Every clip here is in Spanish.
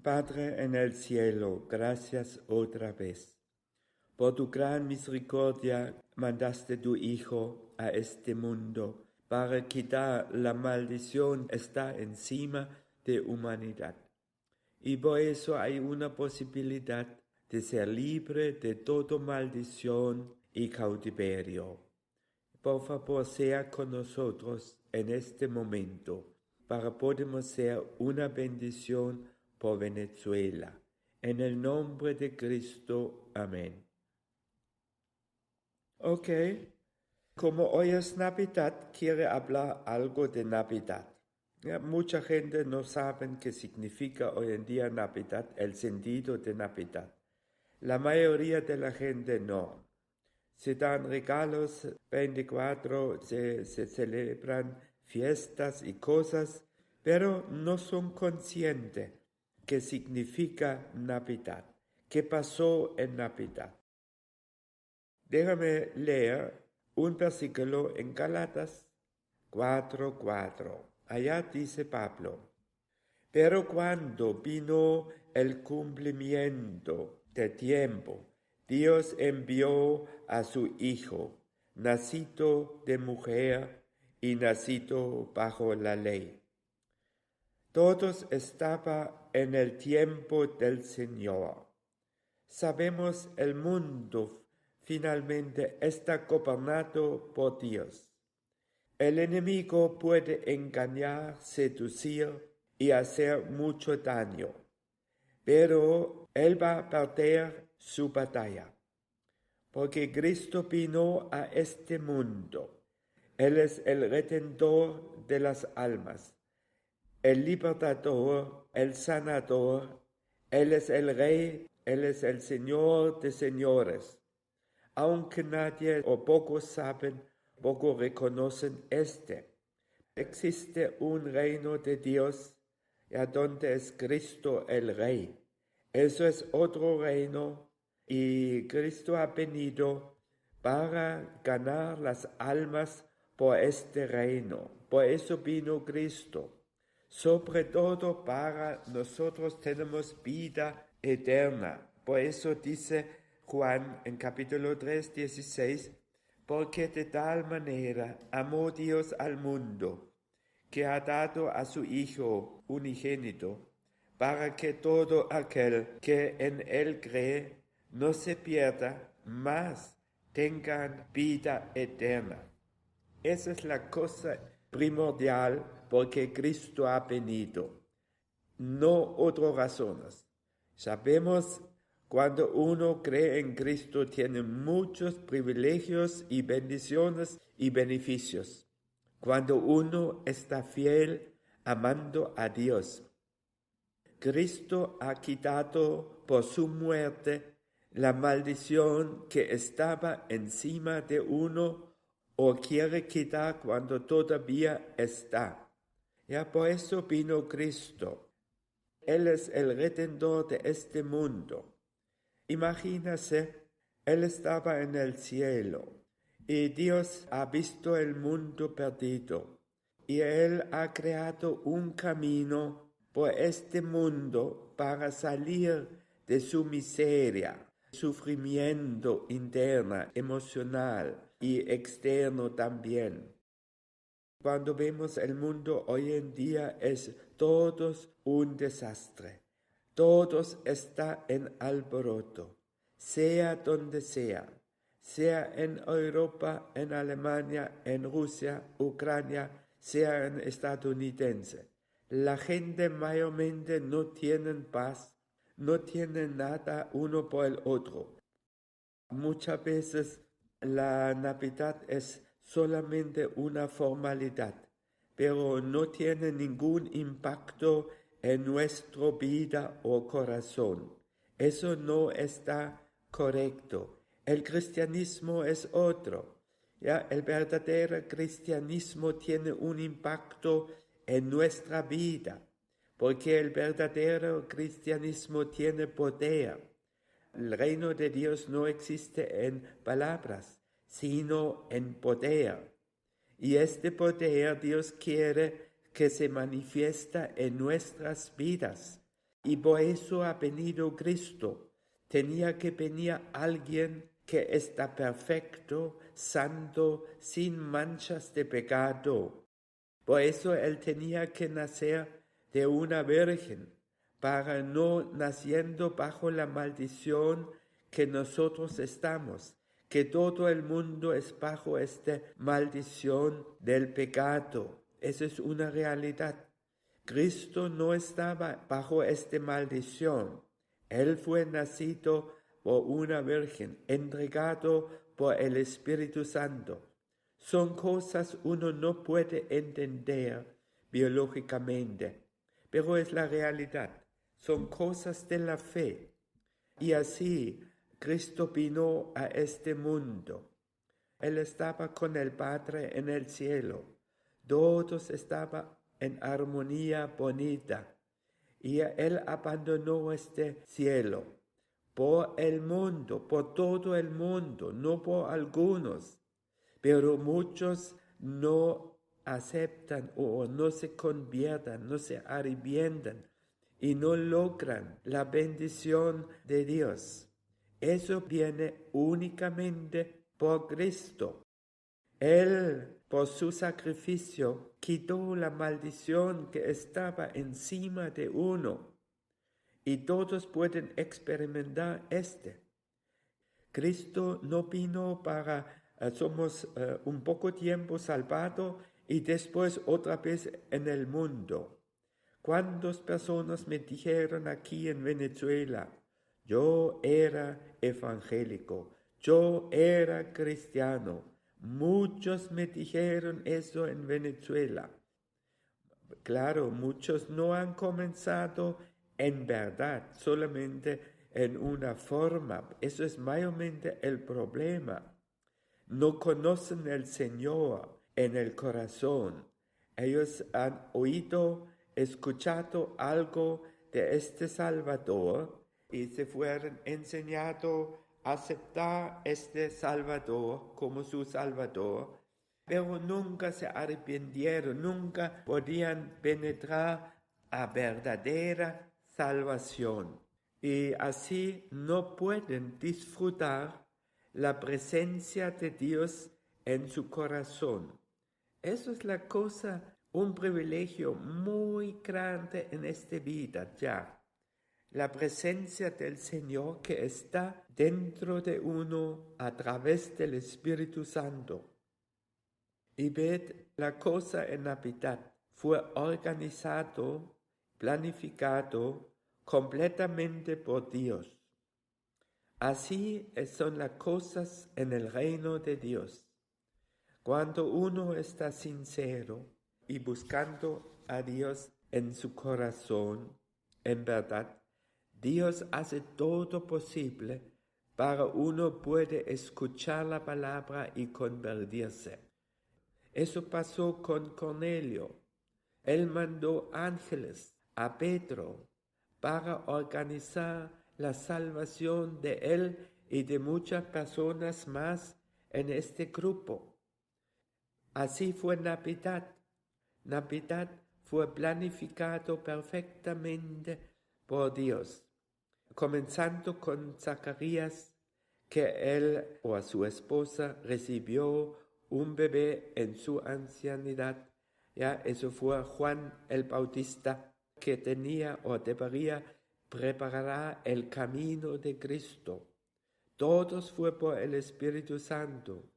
Padre en el cielo, gracias otra vez. Por tu gran misericordia mandaste tu Hijo a este mundo para quitar la maldición que está encima de humanidad. Y por eso hay una posibilidad de ser libre de toda maldición y cautiverio. Por favor, sea con nosotros en este momento para podamos ser una bendición por Venezuela. En el nombre de Cristo. Amén. Ok, como hoy es Navidad, quiero hablar algo de Navidad. Mucha gente no sabe qué significa hoy en día Navidad, el sentido de Navidad. La mayoría de la gente no. Se dan regalos, 24, se celebran fiestas y cosas, pero no son conscientes qué significa Navidad, qué pasó en Navidad. Déjame leer un versículo en Gálatas 4:4. Allá dice Pablo: pero cuando vino el cumplimiento de tiempo, Dios envió a su Hijo, nacido de mujer y nacido bajo la ley. Todos estaban en el tiempo del Señor. Sabemos el mundo finalmente está gobernado por Dios. El enemigo puede engañar, seducir y hacer mucho daño, pero él va a perder su batalla, porque Cristo vino a este mundo. Él es el redentor de las almas, el libertador, el sanador. Él es el Rey, Él es el Señor de señores. Aunque nadie o pocos saben, pocos reconocen existe un reino de Dios, donde es Cristo el Rey. Eso es otro reino y Cristo ha venido para ganar las almas por este reino. Por eso vino Cristo. Sobre todo para nosotros tenemos vida eterna. Por eso dice Juan en capítulo 3, 16, porque de tal manera amó Dios al mundo, que ha dado a su Hijo unigénito, para que todo aquel que en él cree no se pierda, mas tengan vida eterna. Esa es la cosa primordial porque Cristo ha venido, no otras razones. Sabemos cuando uno cree en Cristo tiene muchos privilegios y bendiciones y beneficios. Cuando uno está fiel amando a Dios. Cristo ha quitado por su muerte la maldición que estaba encima de uno o quiere quitar cuando todavía está. Ya por eso vino Cristo. Él es el redentor de este mundo. Imagínase, Él estaba en el cielo y Dios ha visto el mundo perdido y Él ha creado un camino por este mundo para salir de su miseria, sufrimiento interno, emocional y externo también. Cuando vemos el mundo hoy en día es todos un desastre. Todos está en alboroto, sea donde sea en Europa, en Alemania, en Rusia, Ucrania, sea en estadounidense. La gente mayormente no tiene paz, no tiene nada uno por el otro. Muchas veces la Navidad es solamente una formalidad, pero no tiene ningún impacto en nuestra vida o corazón. Eso no está correcto. El cristianismo es otro. ¿Ya? El verdadero cristianismo tiene un impacto en nuestra vida, porque el verdadero cristianismo tiene poder. El reino de Dios no existe en palabras, sino en poder. Y este poder Dios quiere que se manifiesta en nuestras vidas. Y por eso ha venido Cristo. Tenía que venir alguien que está perfecto, santo, sin manchas de pecado. Por eso Él tenía que nacer de una virgen, para no naciendo bajo la maldición que nosotros estamos, que todo el mundo es bajo esta maldición del pecado. Esa es una realidad. Cristo no estaba bajo esta maldición. Él fue nacido por una virgen, entregado por el Espíritu Santo. Son cosas uno no puede entender biológicamente, pero es la realidad. Son cosas de la fe. Y así Cristo vino a este mundo. Él estaba con el Padre en el cielo. Todos estaban en armonía bonita. Y Él abandonó este cielo por el mundo, por todo el mundo, no por algunos. Pero muchos no aceptan o no se conviertan, no se arrepientan y no logran la bendición de Dios. Eso viene únicamente por Cristo. Él, por su sacrificio, quitó la maldición que estaba encima de uno, y todos pueden experimentar Cristo no vino para, somos un poco tiempo salvados y después otra vez en el mundo. ¿Cuántas personas me dijeron aquí en Venezuela? Yo era evangélico, yo era cristiano. Muchos me dijeron eso en Venezuela. Claro, muchos no han comenzado en verdad, solamente en una forma. Eso es mayormente el problema. No conocen al Señor en el corazón. Ellos han oído, escuchado algo de este Salvador y se fueron enseñados a aceptar este Salvador como su Salvador, pero nunca se arrepintieron, nunca podían penetrar a verdadera salvación. Y así no pueden disfrutar la presencia de Dios en su corazón. Eso es la cosa, un privilegio muy grande en esta vida ya. La presencia del Señor que está dentro de uno a través del Espíritu Santo. Y ved, la cosa en Navidad fue organizado, planificado completamente por Dios. Así son las cosas en el reino de Dios. Cuando uno está sincero y buscando a Dios en su corazón, en verdad, Dios hace todo posible para uno puede escuchar la palabra y convertirse. Eso pasó con Cornelio. Él mandó ángeles a Pedro para organizar la salvación de él y de muchas personas más en este grupo. Así fue Navidad. Navidad fue planificado perfectamente por Dios, comenzando con Zacarías, que él o a su esposa recibió un bebé en su ancianidad. Ya, eso fue Juan el Bautista, que tenía o debería preparar el camino de Cristo. Todos fue por el Espíritu Santo.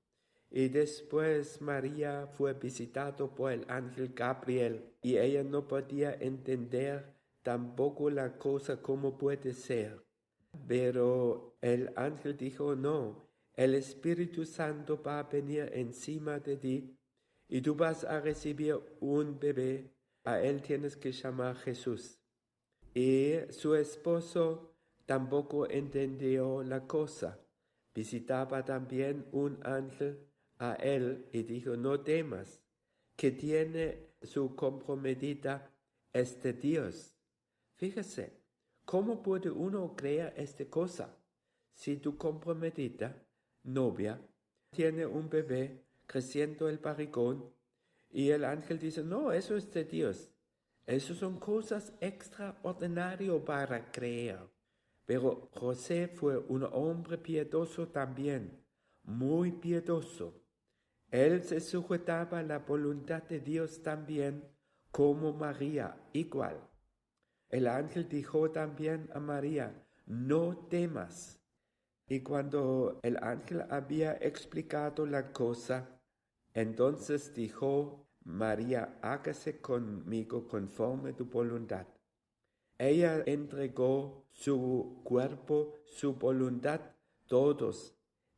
Y después María fue visitado por el ángel Gabriel y ella no podía entender tampoco la cosa como puede ser. Pero el ángel dijo, no, el Espíritu Santo va a venir encima de ti y tú vas a recibir un bebé. A él tienes que llamar Jesús. Y su esposo tampoco entendió la cosa. Visitaba también un ángel a él y dijo, no temas, que tiene su comprometida este Dios. Fíjese, ¿cómo puede uno creer esta cosa? Si tu comprometida, novia, tiene un bebé creciendo el barrigón y el ángel dice, no, eso es de Dios. Esas son cosas extraordinarias para creer. Pero José fue un hombre piadoso también, muy piadoso. Él se sujetaba a la voluntad de Dios también, como María, igual. El ángel dijo también a María, no temas. Y cuando el ángel había explicado la cosa, entonces dijo, María, hágase conmigo conforme tu voluntad. Ella entregó su cuerpo, su voluntad, todos.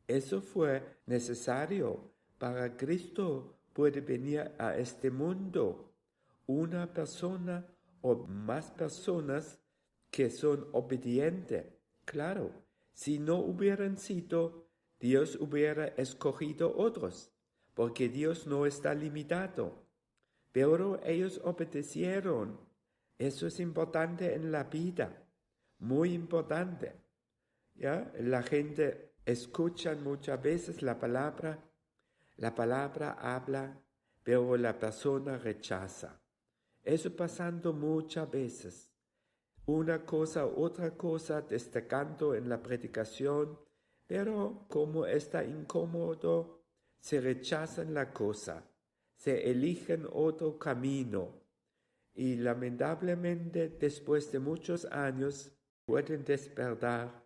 Eso fue necesario para Cristo puede venir a este mundo. Una persona o más personas que son obedientes. Claro, si no hubieran sido, Dios hubiera escogido otros, porque Dios no está limitado. Pero ellos obedecieron. Eso es importante en la vida, muy importante. ¿Ya? La gente escucha muchas veces la palabra habla, pero la persona rechaza. Eso pasando muchas veces. Una cosa, otra cosa, destacando en la predicación, pero como está incómodo, se rechazan la cosa, se eligen otro camino. Y lamentablemente después de muchos años pueden despertar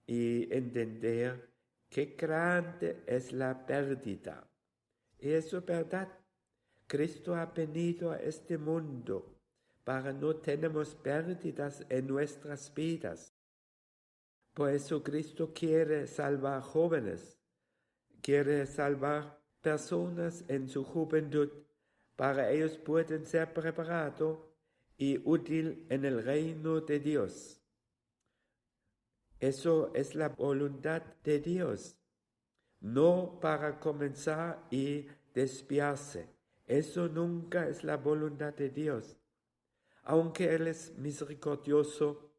y entender qué grande es la pérdida. Y eso es verdad. Cristo ha venido a este mundo para no tenemos pérdidas en nuestras vidas. Por eso Cristo quiere salvar jóvenes, quiere salvar personas en su juventud, para ellos pueden ser preparados y útil en el reino de Dios. Eso es la voluntad de Dios, no para comenzar y desviarse. Eso nunca es la voluntad de Dios. Aunque Él es misericordioso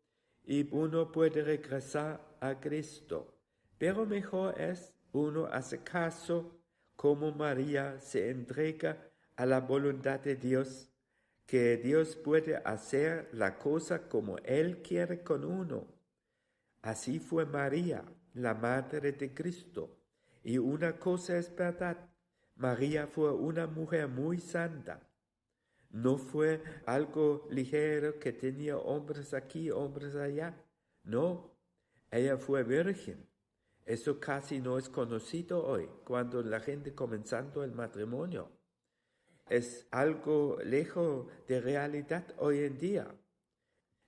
y uno puede regresar a Cristo, pero mejor es uno hace caso como María se entrega a la voluntad de Dios, que Dios puede hacer la cosa como Él quiere con uno. Así fue María, la madre de Cristo. Y una cosa es verdad, María fue una mujer muy santa. No fue algo ligero que tenía hombres aquí, hombres allá. No, ella fue virgen. Eso casi no es conocido hoy, cuando la gente comenzando el matrimonio. Es algo lejos de realidad hoy en día.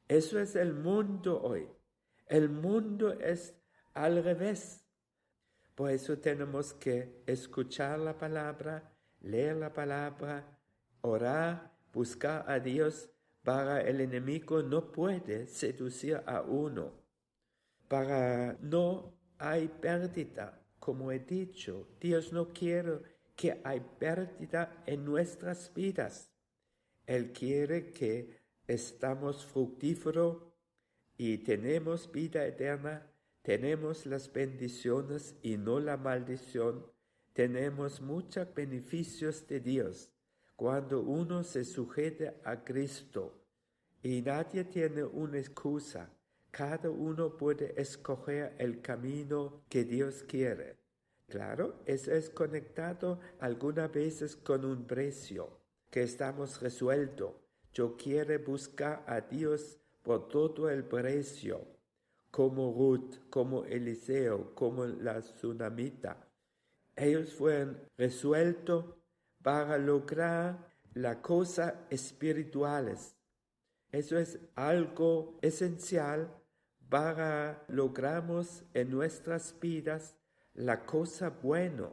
Eso es el mundo hoy. El mundo es al revés. Por eso tenemos que escuchar la palabra, leer la palabra, orar, buscar a Dios. Para el enemigo no puede seducir a uno. Para no hay pérdida, como he dicho. Dios no quiere que hay pérdida en nuestras vidas. Él quiere que estamos fructíferos y tenemos vida eterna, tenemos las bendiciones y no la maldición, tenemos muchos beneficios de Dios cuando uno se sujeta a Cristo y nadie tiene una excusa. Cada uno puede escoger el camino que Dios quiere. Claro, eso es conectado algunas veces con un precio, que estamos resueltos. Yo quiero buscar a Dios por todo el precio, como Ruth, como Eliseo, como la tsunamita. Ellos fueron resueltos para lograr las cosas espirituales. Eso es algo esencial para logramos en nuestras vidas la cosa buena.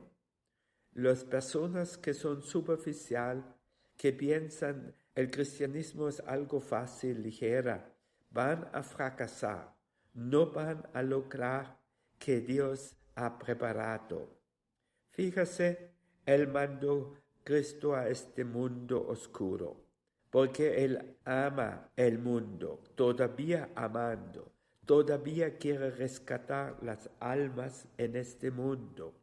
Las personas que son superficial, que piensan el cristianismo es algo fácil, ligera, van a fracasar, no van a lograr que Dios ha preparado. Fíjese, Él mandó Cristo a este mundo oscuro, porque Él ama el mundo, todavía amando, todavía quiere rescatar las almas en este mundo.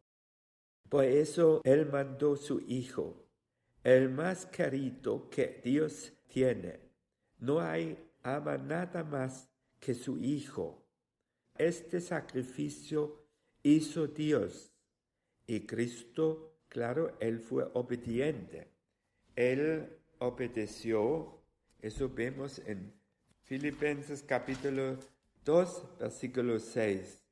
Por eso Él mandó su Hijo, el más querido que Dios tiene, No ama nada más que su Hijo. Este sacrificio hizo Dios. Y Cristo, claro, Él fue obediente. Él obedeció, eso vemos en Filipenses capítulo 2, versículo 6.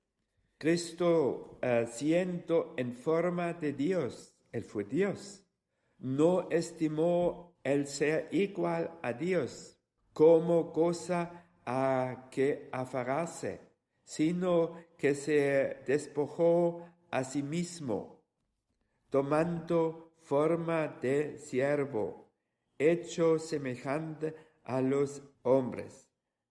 Cristo, siendo en forma de Dios, Él fue Dios, no estimó el ser igual a Dios como cosa a que aferrarse, sino que se despojó a sí mismo, tomando forma de siervo, hecho semejante a los hombres.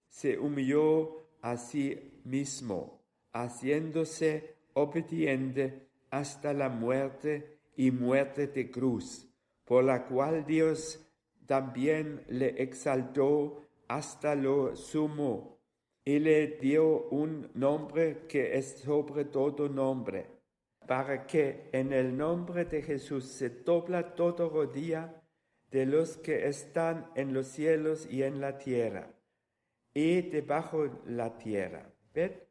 Se humilló a sí mismo, haciéndose obediente hasta la muerte y muerte de cruz, por la cual Dios también le exaltó hasta lo sumo y le dio un nombre que es sobre todo nombre, para que en el nombre de Jesús se dobla toda rodilla de los que están en los cielos y en la tierra y debajo la tierra. ¿Ven?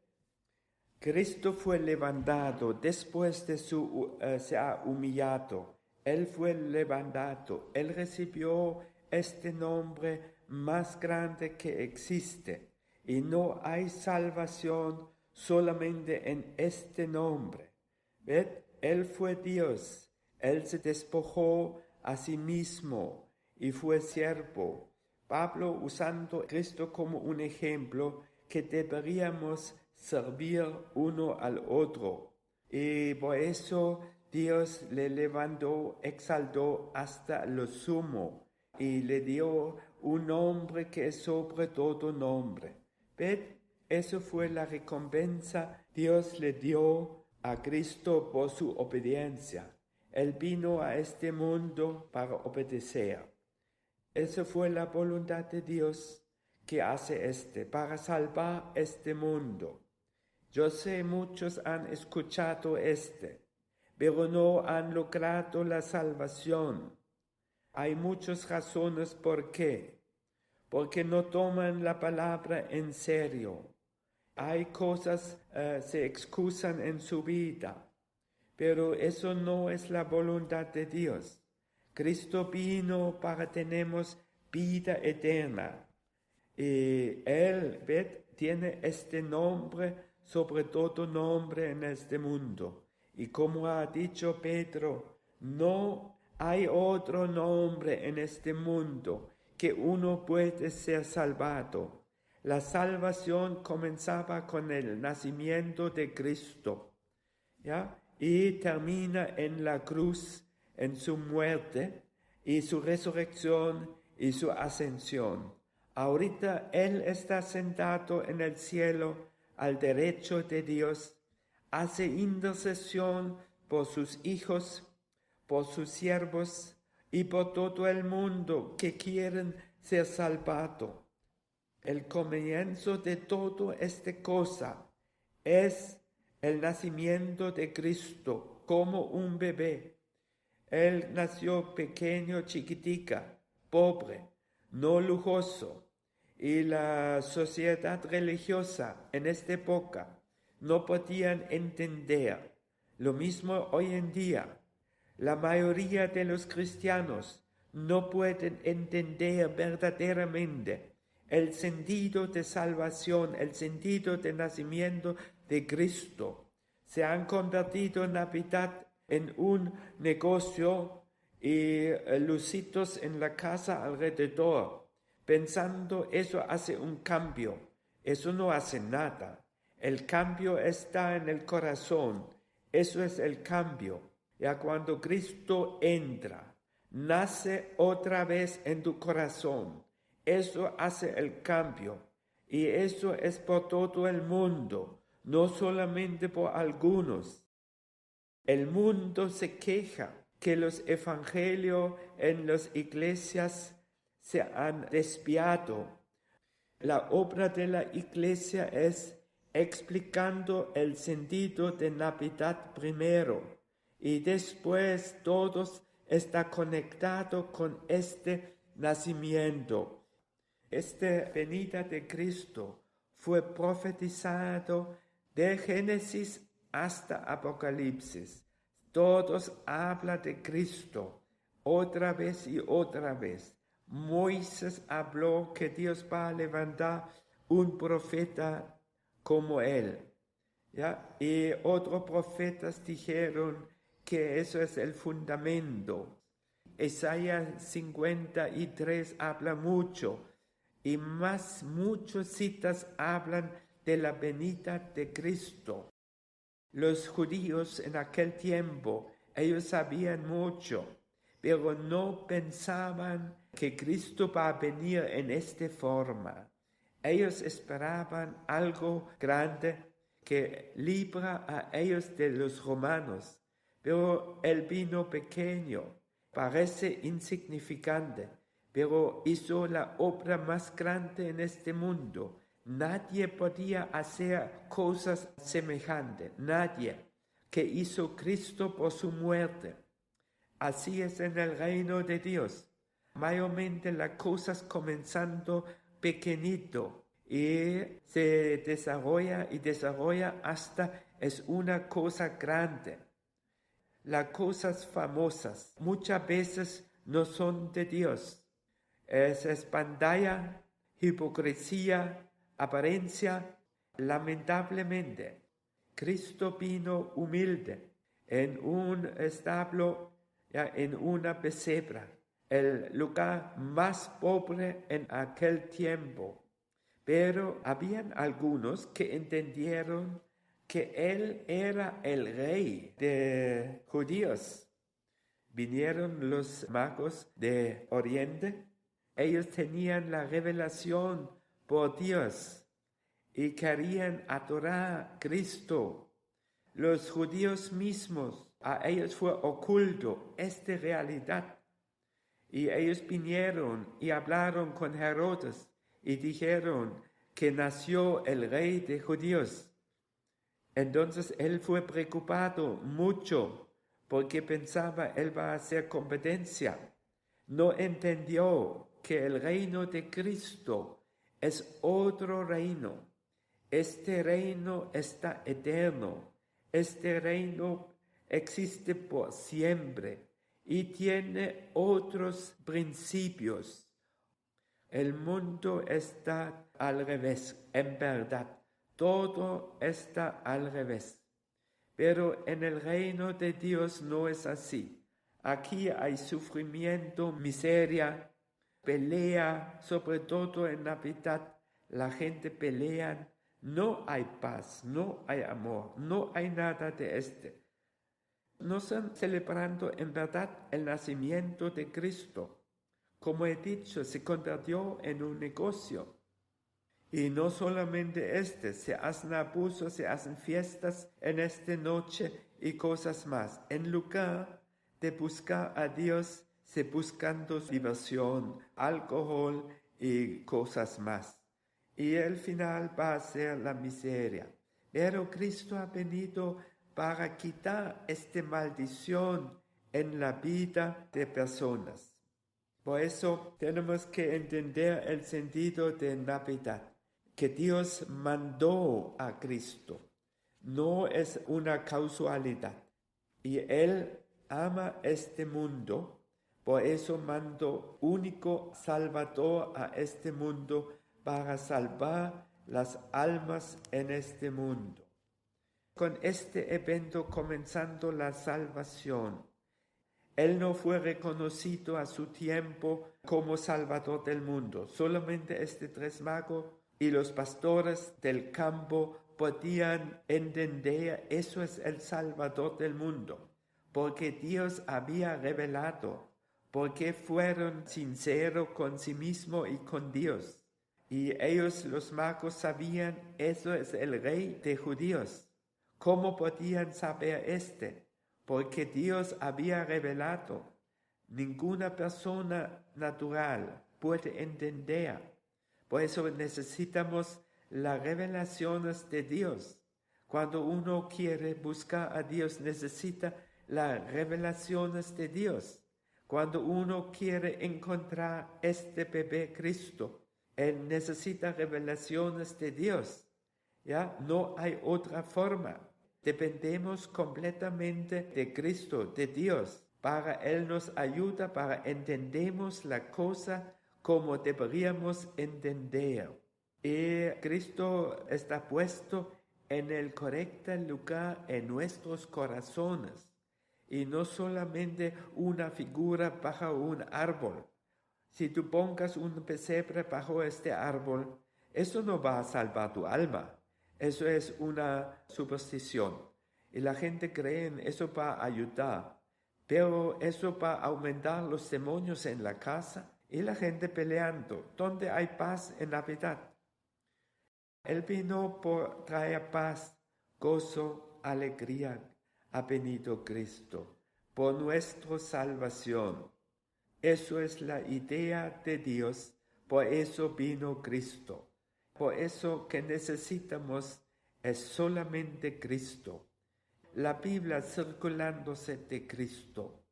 Cristo fue levantado después de se ha humillado. Él fue levantado. Él recibió este nombre más grande que existe. Y no hay salvación solamente en este nombre. ¿Ven? Él fue Dios. Él se despojó a sí mismo y fue siervo. Pablo, usando a Cristo como un ejemplo, que deberíamos servir uno al otro. Y por eso Dios le levantó, exaltó hasta lo sumo y le dio un nombre que es sobre todo nombre. ¿Ven? Eso fue la recompensa Dios le dio a Cristo por su obediencia. Él vino a este mundo para obedecer. Esa fue la voluntad de Dios que hace para salvar este mundo. Yo sé muchos han escuchado pero no han logrado la salvación. Hay muchas razones por qué. Porque no toman la palabra en serio. Hay cosas se excusan en su vida, pero eso no es la voluntad de Dios. Cristo vino para tener vida eterna. Y Él, tiene este nombre sobre todo nombre en este mundo. Y como ha dicho Pedro, no hay otro nombre en este mundo que uno puede ser salvado. La salvación comenzaba con el nacimiento de Cristo, ¿ya? Y termina en la cruz, en su muerte y su resurrección y su ascensión. Ahorita Él está sentado en el cielo al derecho de Dios, hace intercesión por sus hijos, por sus siervos y por todo el mundo que quieren ser salvados. El comienzo de toda esta cosa es el nacimiento de Cristo como un bebé. Él nació pequeño, chiquitica, pobre, no lujoso, y la sociedad religiosa en esta época no podían entender. Lo mismo hoy en día. La mayoría de los cristianos no pueden entender verdaderamente el sentido de salvación, el sentido de nacimiento de Cristo. Se han convertido Navidad en un negocio y lucitos en la casa alrededor, pensando eso hace un cambio. Eso no hace nada. El cambio está en el corazón. Eso es el cambio. Ya cuando Cristo entra, nace otra vez en tu corazón. Eso hace el cambio. Y eso es por todo el mundo, no solamente por algunos. El mundo se queja que los evangelios en las iglesias se han desviado. La obra de la iglesia es explicando el sentido de Navidad primero y después todos está conectado con este nacimiento. Esta venida de Cristo fue profetizado de Génesis hasta Apocalipsis. Todos hablan de Cristo otra vez y otra vez. Moisés habló que Dios va a levantar un profeta como él, ¿ya? Y otros profetas dijeron que eso es el fundamento. Isaías 53 habla mucho, y más muchas citas hablan de la venida de Cristo. Los judíos en aquel tiempo, ellos sabían mucho, pero no pensaban que Cristo va a venir en esta forma. Ellos esperaban algo grande que libra a ellos de los romanos, pero Él vino pequeño, parece insignificante, pero hizo la obra más grande en este mundo. Nadie podía hacer cosas semejantes, nadie, que hizo Cristo por su muerte. Así es en el reino de Dios. Mayormente las cosas comenzando pequeñito y se desarrolla y desarrolla hasta es una cosa grande. Las cosas famosas muchas veces no son de Dios. Es pantalla, hipocresía, apariencia. Lamentablemente, Cristo vino humilde en un establo, ya, en una pesebra, el lugar más pobre en aquel tiempo. Pero habían algunos que entendieron que Él era el rey de judíos. Vinieron los magos de Oriente. Ellos tenían la revelación por Dios y querían adorar a Cristo. Los judíos mismos, a ellos fue oculto esta realidad. Y ellos vinieron y hablaron con Herodes y dijeron que nació el rey de judíos. Entonces él fue preocupado mucho porque pensaba él va a hacer competencia. No entendió que el reino de Cristo es otro reino. Este reino está eterno. Este reino existe por siempre y tiene otros principios. El mundo está al revés, en verdad. Todo está al revés. Pero en el reino de Dios no es así. Aquí hay sufrimiento, miseria, pelea, sobre todo en Navidad. La gente pelea, no hay paz, no hay amor, no hay nada de este. No están celebrando en verdad el nacimiento de Cristo. Como he dicho, se convirtió en un negocio. Y no solamente se hacen abusos, se hacen fiestas en esta noche y cosas más. En lugar de buscar a Dios, se buscando diversión, alcohol y cosas más. Y el final va a ser la miseria. Pero Cristo ha venido para quitar esta maldición en la vida de personas. Por eso tenemos que entender el sentido de Navidad, que Dios mandó a Cristo. No es una casualidad. Y Él ama este mundo, por eso mandó único Salvador a este mundo para salvar las almas en este mundo. Con este evento comenzando la salvación. Él no fue reconocido a su tiempo como Salvador del mundo. Solamente tres magos y los pastores del campo podían entender eso es el Salvador del mundo. Porque Dios había revelado, porque fueron sinceros con sí mismo y con Dios. Y ellos, los magos, sabían eso es el rey de judíos. ¿Cómo podían saber Porque Dios había revelado. Ninguna persona natural puede entender. Por eso necesitamos las revelaciones de Dios. Cuando uno quiere buscar a Dios, necesita las revelaciones de Dios. Cuando uno quiere encontrar este bebé Cristo Él necesita revelaciones de Dios. ¿Ya? No hay otra forma. Dependemos completamente de Cristo, de Dios. Para Él nos ayuda, para entendemos la cosa como deberíamos entender. Y Cristo está puesto en el correcto lugar en nuestros corazones. Y no solamente una figura bajo un árbol. Si tú pongas un pesebre bajo este árbol, eso no va a salvar tu alma. Eso es una superstición. Y la gente cree en eso va a ayudar. Pero eso va a aumentar los demonios en la casa y la gente peleando. ¿Dónde hay paz en Navidad? Él vino por traer paz, gozo, alegría. Ha venido Cristo por nuestra salvación. Eso es la idea de Dios. Por eso vino Cristo. Por eso que necesitamos es solamente Cristo. La Biblia circulándose de Cristo.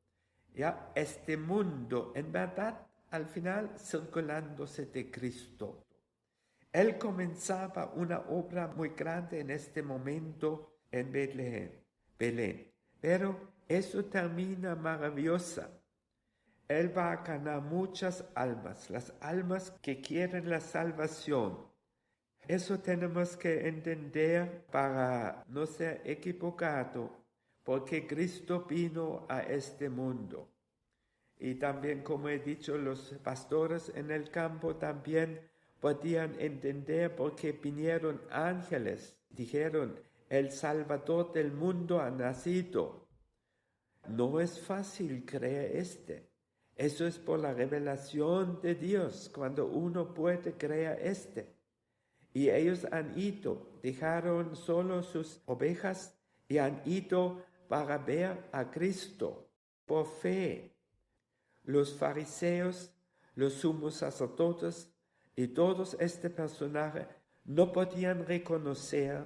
Ya este mundo, en verdad, al final circulándose de Cristo. Él comenzaba una obra muy grande en este momento en Belén. Pero eso termina maravillosa. Él va a ganar muchas almas, las almas que quieren la salvación. Eso tenemos que entender para no ser equivocado, porque Cristo vino a este mundo. Y también, como he dicho, los pastores en el campo también podían entender porque vinieron ángeles, dijeron, el Salvador del mundo ha nacido. No es fácil creer Eso es por la revelación de Dios, cuando uno puede creer Y ellos han ido, dejaron solo sus ovejas y han ido para ver a Cristo por fe. Los fariseos, los sumos sacerdotes y todos este personaje no podían reconocer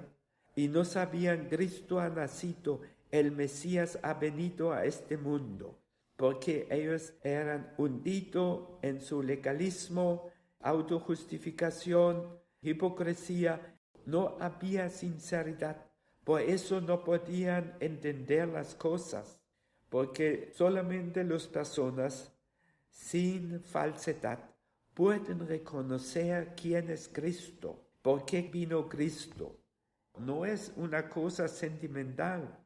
y no sabían Cristo ha nacido, el Mesías ha venido a este mundo, porque ellos eran hundidos en su legalismo, autojustificación, hipocresía, no había sinceridad, por eso no podían entender las cosas, porque solamente las personas sin falsedad pueden reconocer quién es Cristo, por qué vino Cristo. No es una cosa sentimental,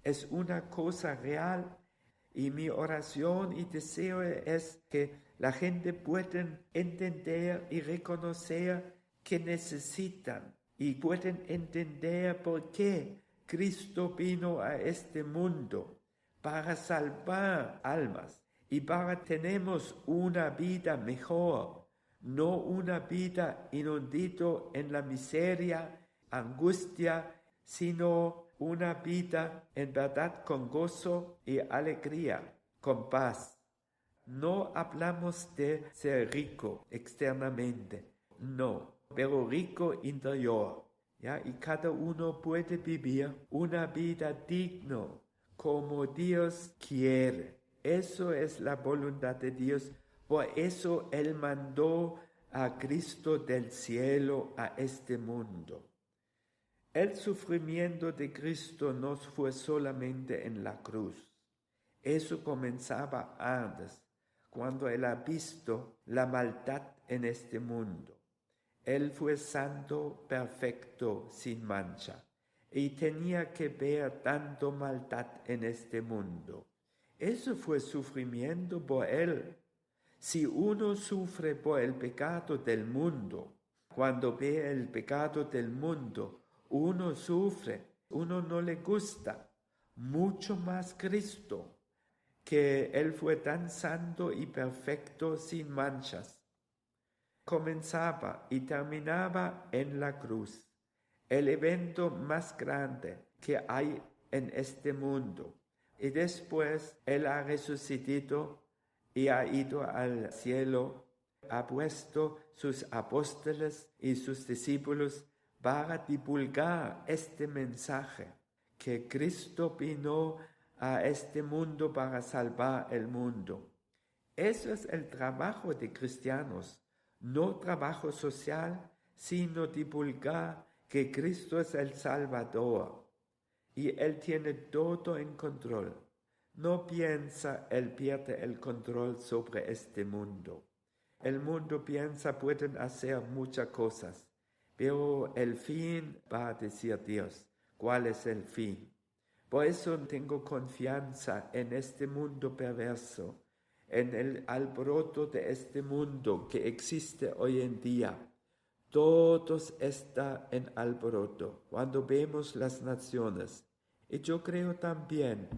es una cosa real. Y mi oración y deseo es que la gente pueda entender y reconocer que necesitan y pueden entender por qué Cristo vino a este mundo para salvar almas y para tenemos una vida mejor, no una vida inundida en la miseria, angustia, sino una vida en verdad con gozo y alegría, con paz. No hablamos de ser rico externamente, no, pero rico interior, ¿ya? Y cada uno puede vivir una vida digna como Dios quiere. Eso es la voluntad de Dios. Por eso Él mandó a Cristo del cielo a este mundo. El sufrimiento de Cristo no fue solamente en la cruz. Eso comenzaba antes, cuando Él ha visto la maldad en este mundo. Él fue santo, perfecto, sin mancha, y tenía que ver tanto maldad en este mundo. Eso fue sufrimiento por Él. Si uno sufre por el pecado del mundo, cuando ve el pecado del mundo, uno sufre, uno no le gusta, mucho más Cristo, que Él fue tan santo y perfecto sin manchas. Comenzaba y terminaba en la cruz, el evento más grande que hay en este mundo. Y después Él ha resucitado y ha ido al cielo, ha puesto sus apóstoles y sus discípulos para divulgar este mensaje, que Cristo vino a este mundo para salvar el mundo. Eso es el trabajo de cristianos, no trabajo social, sino divulgar que Cristo es el Salvador y Él tiene todo en control. No piensa, Él pierde el control sobre este mundo. El mundo piensa, pueden hacer muchas cosas, pero el fin va a decir Dios. ¿Cuál es el fin? Por eso tengo confianza en este mundo perverso, en el alboroto de este mundo que existe hoy en día. Todos están en alboroto cuando vemos las naciones. Y yo creo también,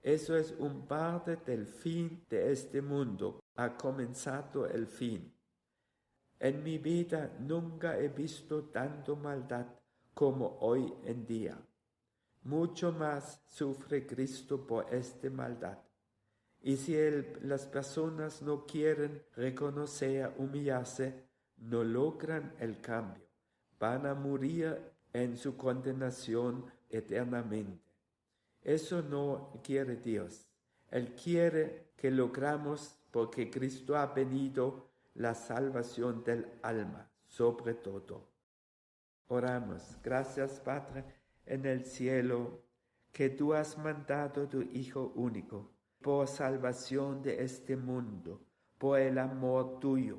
eso es un parte del fin de este mundo. Ha comenzado el fin. En mi vida nunca he visto tanto maldad como hoy en día. Mucho más sufre Cristo por esta maldad. Y si las personas no quieren reconocer, humillarse, no logran el cambio. Van a morir en su condenación eternamente. Eso no quiere Dios. Él quiere que logramos, porque Cristo ha venido, la salvación del alma, sobre todo. Oramos. Gracias, Padre, en el cielo, que tú has mandado tu Hijo único, por salvación de este mundo, por el amor tuyo.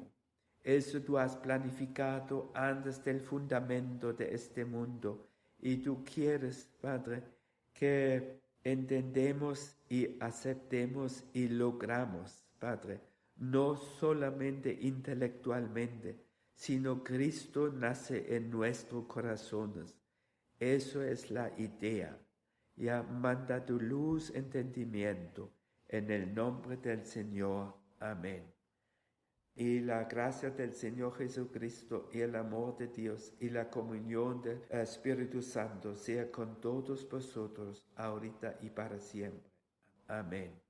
Eso tú has planificado antes del fundamento de este mundo. Y tú quieres, Padre, que entendemos y aceptemos y logramos, Padre, no solamente intelectualmente, sino Cristo nace en nuestros corazones. Eso es la idea. Ya manda tu luz, entendimiento, en el nombre del Señor. Amén. Y la gracia del Señor Jesucristo y el amor de Dios y la comunión del Espíritu Santo sea con todos vosotros, ahorita y para siempre. Amén.